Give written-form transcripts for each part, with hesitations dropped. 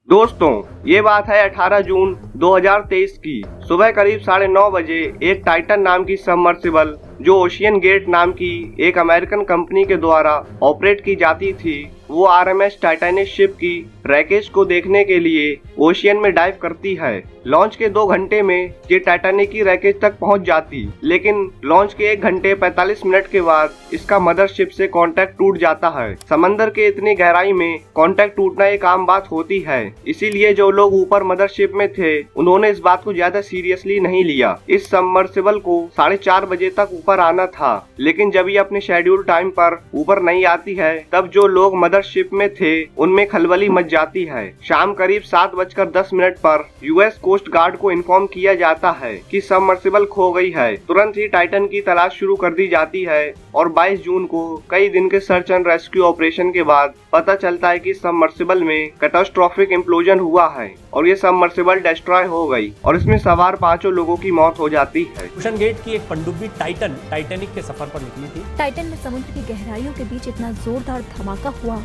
दोस्तों, ये बात है 18 जून 2023 की। सुबह करीब 9:30 बजे एक टाइटन नाम की सबमर्सिबल जो ओशियन गेट नाम की एक अमेरिकन कंपनी के द्वारा ऑपरेट की जाती थी, वो आरएमएस टाइटैनिक शिप की रैकेज को देखने के लिए ओशियन में डाइव करती है। लॉन्च के 2 घंटे में ये टाइटैनिक की रैकेज तक पहुंच जाती, लेकिन लॉन्च के 1 घंटे 45 मिनट के बाद इसका मदरशिप से कांटेक्ट टूट जाता है। समंदर के इतनी गहराई में कांटेक्ट टूटना एक आम बात होती है, इसीलिए जो लोग ऊपर मदरशिप में थे उन्होंने इस बात को ज्यादा सीरियसली नहीं लिया। इस सबमर्सिबल को 4:30 बजे तक ऊपर आना था, लेकिन जब ये अपने शेड्यूल टाइम पर ऊपर नहीं आती है, तब जो लोग मदरशिप में थे उनमें खलबली मच जाती है। शाम करीब 7:10 पर यूएस कोस्ट गार्ड को इन्फॉर्म किया जाता है कि सबमर्सिबल खो गई है। तुरंत ही टाइटन की तलाश शुरू कर दी जाती है और 22 जून को कई दिन के सर्च एंड रेस्क्यू ऑपरेशन के बाद पता चलता है कि सबमर्सिबल में कैटास्ट्रोफिक इम्प्लोजन हुआ है और ये सबमर्सिबल डिस्ट्रॉय हो गई और इसमें सवार 5 लोगों की मौत हो जाती है। ओशन गेट की एक पनडुब्बी टाइटैनिक के सफर पर निकली थी। टाइटन में समुद्र की गहराइयों के बीच इतना जोरदार धमाका हुआ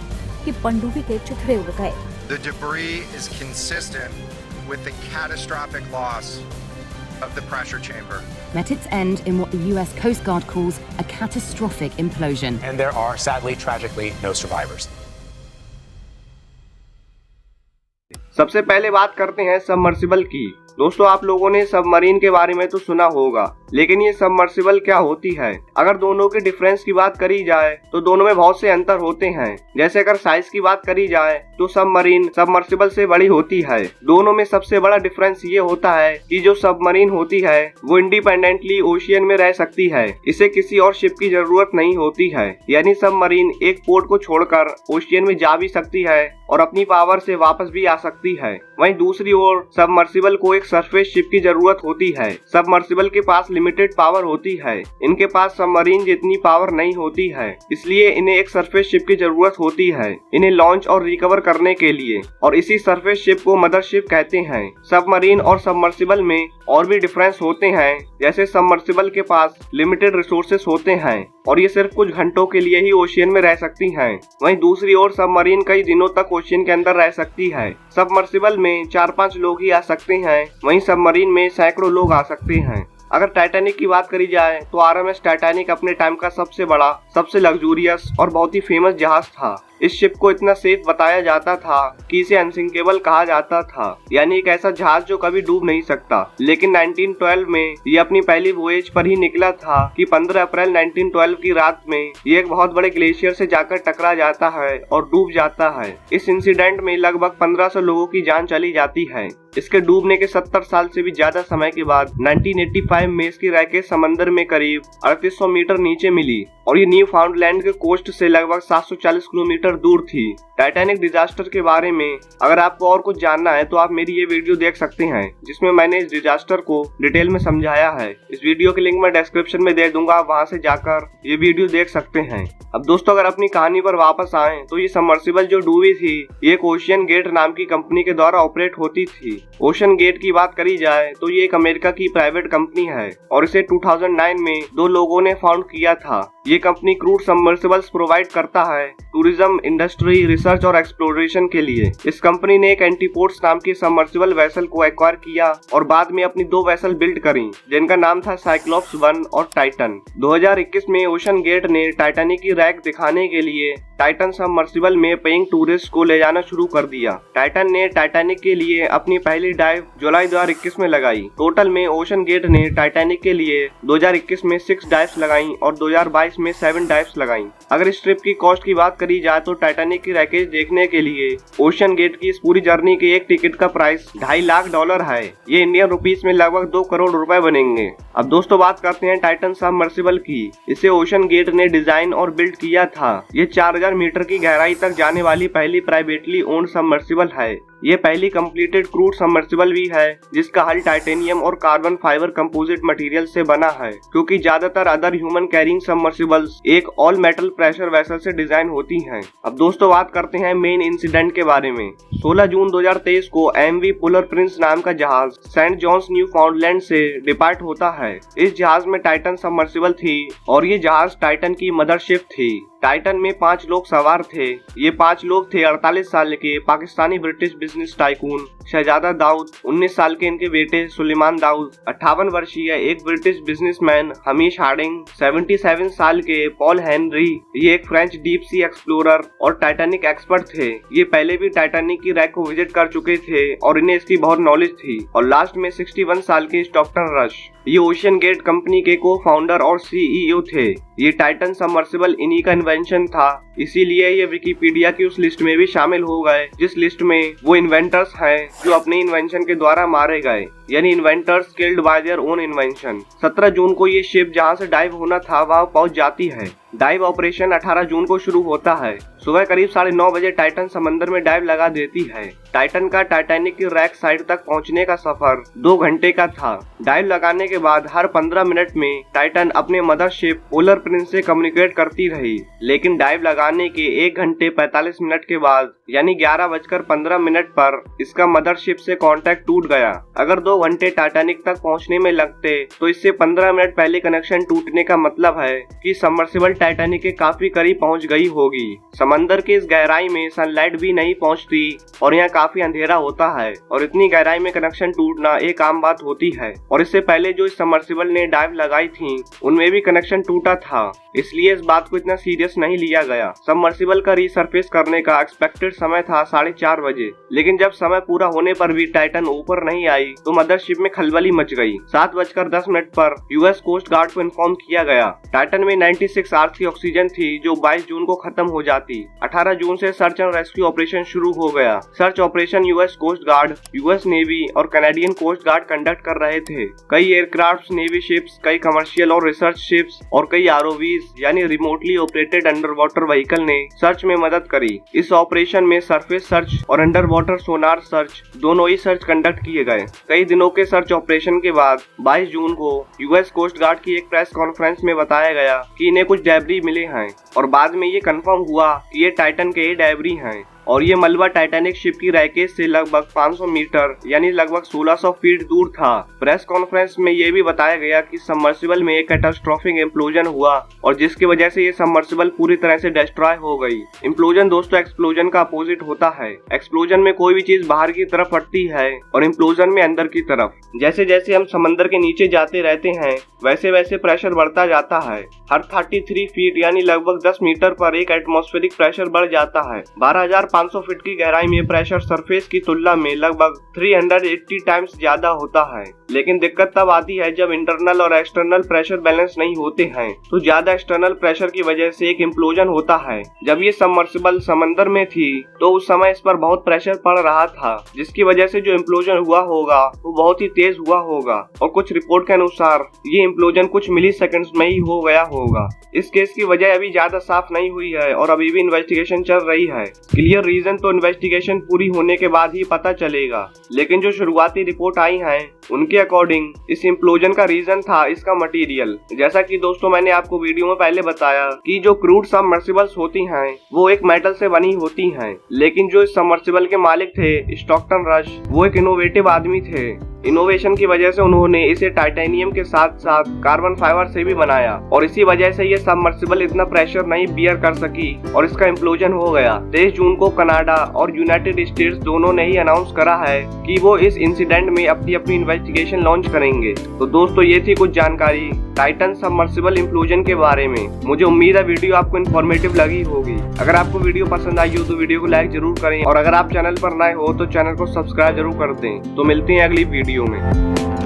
कि पनडुब्बी के चिथड़े उड़ गए। The debris is consistent with the catastrophic loss of the pressure chamber. Met its end in what the US Coast Guard calls a catastrophic implosion. And there are, sadly, tragically, no survivors. सबसे पहले बात करते हैं submersible की। दोस्तों, आप लोगों ने सबमरीन के बारे में तो सुना होगा, लेकिन ये सबमर्सिबल क्या होती है? अगर दोनों के डिफरेंस की बात करी जाए तो दोनों में बहुत से अंतर होते हैं। जैसे अगर साइज की बात करी जाए तो सबमरीन सबमर्सिबल से बड़ी होती है। दोनों में सबसे बड़ा डिफरेंस ये होता है कि जो सबमरीन होती है वो इंडिपेंडेंटली ओशियन में रह सकती है, इसे किसी और शिप की जरूरत नहीं होती है। यानी सबमरीन एक पोर्ट को छोड़कर ओशियन में जा भी सकती है और अपनी पावर से वापस भी आ सकती है। वहीं दूसरी ओर सबमर्सिबल को एक सरफेस शिप की जरूरत होती है। सबमर्सिबल के पास लिमिटेड पावर होती है, इनके पास सबमरीन जितनी पावर नहीं होती है, इसलिए इन्हें एक सरफेस शिप की जरूरत होती है इन्हें लॉन्च और रिकवर करने के लिए, और इसी सरफेस शिप को मदरशिप कहते हैं। सबमरीन और सबमर्सिबल में और भी डिफरेंस होते हैं, जैसे सबमर्सिबल के पास लिमिटेड रिसोर्सेस होते हैं और ये सिर्फ कुछ घंटों के लिए ही ओशियन में रह सकती हैं। वहीं दूसरी ओर सबमरीन कई दिनों तक ओशियन के अंदर रह सकती है। सबमर्सिबल में 4-5 लोग ही आ सकते हैं, वहीं सबमरीन में सैकड़ों लोग आ सकते हैं। अगर टाइटैनिक की बात करी जाए तो आरएमएस टाइटैनिक अपने टाइम का सबसे बड़ा, सबसे लग्जूरियस और बहुत ही फेमस जहाज था। इस शिप को इतना सेफ बताया जाता था कि इसे अनसिंकेबल कहा जाता था, यानी एक ऐसा जहाज जो कभी डूब नहीं सकता। लेकिन 1912 में ये अपनी पहली वोयेज पर ही निकला था कि 15 अप्रैल 1912 की रात में ये एक बहुत बड़े ग्लेशियर से जाकर टकरा जाता है और डूब जाता है। इस इंसिडेंट में लगभग 1500 लोगों की जान चली जाती है। इसके डूबने के 70 साल से भी ज्यादा समय के बाद 1985 में इसकी रैकेज समंदर में करीब 3800 मीटर नीचे मिली और ये न्यू फाउंडलैंड के कोस्ट से लगभग 740 किलोमीटर दूर थी। टाइटैनिक डिजास्टर के बारे में अगर आपको और कुछ जानना है तो आप मेरी ये वीडियो देख सकते हैं, जिसमें मैंने इस डिजास्टर को डिटेल में समझाया है। इस वीडियो की लिंक मैं डिस्क्रिप्शन में दे दूंगा, आप वहां से जाकर ये वीडियो देख सकते हैं। अब दोस्तों, अगर अपनी कहानी पर वापस आए तो ये सबमर्सिबल जो डूबी थी ये एक ओशियन गेट नाम की कंपनी के द्वारा ऑपरेट होती थी। ओशन गेट की बात करी जाए तो ये एक अमेरिका की प्राइवेट कंपनी है और इसे 2009 में 2 लोगों ने फाउंड किया था। ये कंपनी क्रूड सबमर्सिबल्स प्रोवाइड करता है टूरिज्म, इंडस्ट्री, रिसर्च और एक्सप्लोरेशन के लिए। इस कंपनी ने एक एंटीपोर्ट्स नाम की सबमर्सिबल वेसल को एक्वायर किया और बाद में अपनी 2 वेसल बिल्ड करी, जिनका नाम था साइक्लोप्स 1 और टाइटन। 2021 में ओशन गेट ने टाइटैनिक की रैक दिखाने के लिए टाइटन सबमर्सिबल में पेइंग टूरिस्ट को ले जाना शुरू कर दिया। टाइटन ने टाइटैनिक के लिए अपनी पहली डाइव जुलाई 2021 में लगाई। टोटल में ओशन गेट ने टाइटैनिक के लिए 2021 में 6 डाइव्स लगाई और 2022 में 7 डाइव्स लगाई। अगर इस ट्रिप की कॉस्ट की बात करी जाए तो टाइटैनिक की रैकेज देखने के लिए ओशन गेट की इस पूरी जर्नी के एक टिकट का प्राइस $2.5 लाख है। ये इंडियन रुपीस में लगभग 2 करोड़ रुपए बनेंगे। अब दोस्तों, बात करते हैं टाइटन सबमर्सिबल की। इसे ओशन गेट ने डिजाइन और बिल्ड किया था। ये 4000 मीटर की गहराई तक जाने वाली पहली प्राइवेटली ओन्ड सबमर्सिबल है। ये पहली कंप्लीटेड क्रूड सबमर्सिबल भी है जिसका हल टाइटेनियम और कार्बन फाइबर कंपोजिट मटेरियल से बना है, क्योंकि ज्यादातर अदर ह्यूमन कैरिंग सबमर्सिबल्स एक ऑल मेटल प्रेशर वेसल से डिजाइन होती हैं। अब दोस्तों, बात करते हैं मेन इंसिडेंट के बारे में। 16 जून 2023 को एमवी पोलर प्रिंस नाम का जहाज सेंट जॉन्स न्यू फाउंडलैंड से डिपार्ट होता है। इस जहाज में टाइटन सबमर्सिबल थी और ये जहाज टाइटन की मदरशिप थी। टाइटन में 5 लोग सवार थे। ये 5 लोग थे 48 साल के पाकिस्तानी ब्रिटिश बिजनेस टाइकून शहजादा दाऊद, 19 साल के इनके बेटे सुलेमान दाऊद, 58 वर्षीय एक ब्रिटिश बिजनेसमैन हमीश हार्डिंग, 77 साल के पॉल हेनरी, ये एक फ्रेंच डीप सी एक्सप्लोरर और टाइटैनिक एक्सपर्ट थे। ये पहले भी टाइटैनिक की रैक को विजिट कर चुके थे और इन्हें इसकी बहुत नॉलेज थी। और लास्ट में 61 साल के स्टॉकटन रश, ये ओशियन गेट कंपनी के को फाउंडर और सीईओ थे। ये टाइटन सबमर्सिबल इन्हीं का इन्वेंशन था, इसीलिए ये विकिपीडिया की उस लिस्ट में भी शामिल हो गए जिस लिस्ट में वो इन्वेंटर्स हैं जो अपने इन्वेंशन के द्वारा मारे गए, यानी inventors killed by their own invention. 17 जून को ये शिप जहां से डाइव होना था वहां पहुंच जाती है। डाइव ऑपरेशन 18 जून को शुरू होता है। सुबह करीब 9:30 बजे टाइटन समंदर में डाइव लगा देती है। टाइटन का टाइटैनिक की रैक साइड तक पहुंचने का सफर 2 घंटे का था। डाइव लगाने के बाद हर 15 मिनट में टाइटन अपने मदरशिप पोलर प्रिंस से कम्युनिकेट करती रही, लेकिन डाइव लगाने के 1 घंटे 45 मिनट के बाद यानी 11:15 पर इसका मदरशिप से कांटेक्ट टूट गया। अगर 2 घंटे टाइटैनिक तक पहुंचने में लगते तो इससे 15 मिनट पहले कनेक्शन टूटने का मतलब है कि सबमर्सिबल टाइटैनिक के काफी करीब पहुंच गई होगी। समंदर के इस गहराई में सनलाइट भी नहीं पहुंचती और यहाँ काफी अंधेरा होता है और इतनी गहराई में कनेक्शन टूटना एक आम बात होती है। और इससे पहले जो इस सबमर्सिबल ने डाइव लगाई थी उनमें भी कनेक्शन टूटा था, इसलिए इस बात को इतना सीरियस नहीं लिया गया। सबमर्सिबल का रीसरफेस करने का एक्सपेक्टेड समय था 4:30 बजे, लेकिन जब समय पूरा होने पर भी टाइटन ऊपर नहीं आई तो मदरशिप में खलबली मच गई। 7:10 पर यूएस कोस्ट गार्ड को इन्फॉर्म किया गया। टाइटन में 96 आवर्स की ऑक्सीजन थी जो 22 जून को खत्म हो जाती। 18 जून से सर्च एंड रेस्क्यू ऑपरेशन शुरू हो गया। Search operation US coast guard, US navy और कनाडियन कोस्ट गार्ड कंडक्ट कर रहे थे। कई एयरक्राफ्ट, नेवी शिप्स, कई कमर्शियल और रिसर्च शिप्स और कई आरओवीज यानी remotely operated underwater vehicle ने सर्च में मदद करी। इस ऑपरेशन में सरफेस सर्च और अंडर वाटर सोनार सर्च दोनों ही सर्च कंडक्ट किए गए। कई दिनों के सर्च ऑपरेशन के बाद 22 जून को यूएस कोस्ट गार्ड की एक प्रेस कॉन्फ्रेंस में बताया गया कि इन्हें कुछ डेब्री मिले हैं और बाद में ये कंफर्म हुआ कि ये टाइटन के ही डेब्री हैं और ये मलबा टाइटैनिक शिप की रैकेज से लगभग 500 मीटर यानी लगभग 1600 फीट दूर था। प्रेस कॉन्फ्रेंस में ये भी बताया गया कि सबमर्सिबल में एक कैटास्ट्रोफिक इम्प्लोजन हुआ और जिसकी वजह से ये सबमर्सिबल पूरी तरह से डिस्ट्रॉय हो गई। इम्प्लोजन दोस्तों एक्सप्लोजन का अपोजिट होता है। एक्सप्लोजन में कोई भी चीज बाहर की तरफ फटती है और इम्प्लोजन में अंदर की तरफ। जैसे जैसे हम समंदर के नीचे जाते रहते हैं वैसे वैसे प्रेशर बढ़ता जाता है। हर 33 फीट यानी लगभग 10 मीटर पर एक एटमॉस्फेरिक प्रेशर बढ़ जाता है। 12,500 फीट की गहराई में प्रेशर सरफेस की तुलना में लगभग 380 टाइम्स ज्यादा होता है। लेकिन दिक्कत तब आती है जब इंटरनल और एक्सटर्नल प्रेशर बैलेंस नहीं होते हैं, तो ज्यादा एक्सटर्नल प्रेशर की वजह से एक इम्प्लोजन होता है। जब ये सबमर्सिबल समंदर में थी तो उस समय इस पर बहुत प्रेशर पड़ रहा था, जिसकी वजह से जो इम्प्लोजन हुआ होगा वो बहुत ही तेज हुआ होगा और कुछ रिपोर्ट के अनुसार ये इम्प्लोजन कुछ मिली सेकेंड्स में ही हो गया होगा। इस केस की वजह अभी ज्यादा साफ नहीं हुई है और अभी भी इन्वेस्टिगेशन चल रही है। क्लियर रीजन तो इन्वेस्टिगेशन पूरी होने के बाद ही पता चलेगा, लेकिन जो शुरुआती रिपोर्ट आई है उनके अकॉर्डिंग इस इम्प्लोजन का रीजन था इसका मटेरियल। जैसा कि दोस्तों मैंने आपको वीडियो में पहले बताया कि जो क्रूड सबमर्सिबल्स होती हैं वो एक मेटल से बनी होती हैं, लेकिन जो इस सबमर्सिबल के मालिक थे स्टॉकटन रश वो एक इनोवेटिव आदमी थे। इनोवेशन की वजह से उन्होंने इसे टाइटेनियम के साथ साथ कार्बन फाइबर से भी बनाया और इसी वजह से ये सबमर्सिबल इतना प्रेशर नहीं बियर कर सकी और इसका इम्प्लोजन हो गया। 23 जून को कनाडा और यूनाइटेड स्टेट्स दोनों ने ही अनाउंस करा है कि वो इस इंसिडेंट में अपनी अपनी इन्वेस्टिगेशन लॉन्च करेंगे। तो दोस्तों ये थी कुछ जानकारी टाइटन सबमर्सिबल इम्प्लोजन के बारे में। मुझे उम्मीद है वीडियो आपको इन्फॉर्मेटिव लगी होगी। अगर आपको वीडियो पसंद आई हो तो वीडियो को लाइक जरूर करें और अगर आप चैनल पर नए हो तो चैनल को सब्सक्राइब जरूर कर दें। तो मिलते हैं अगली वीडियो में।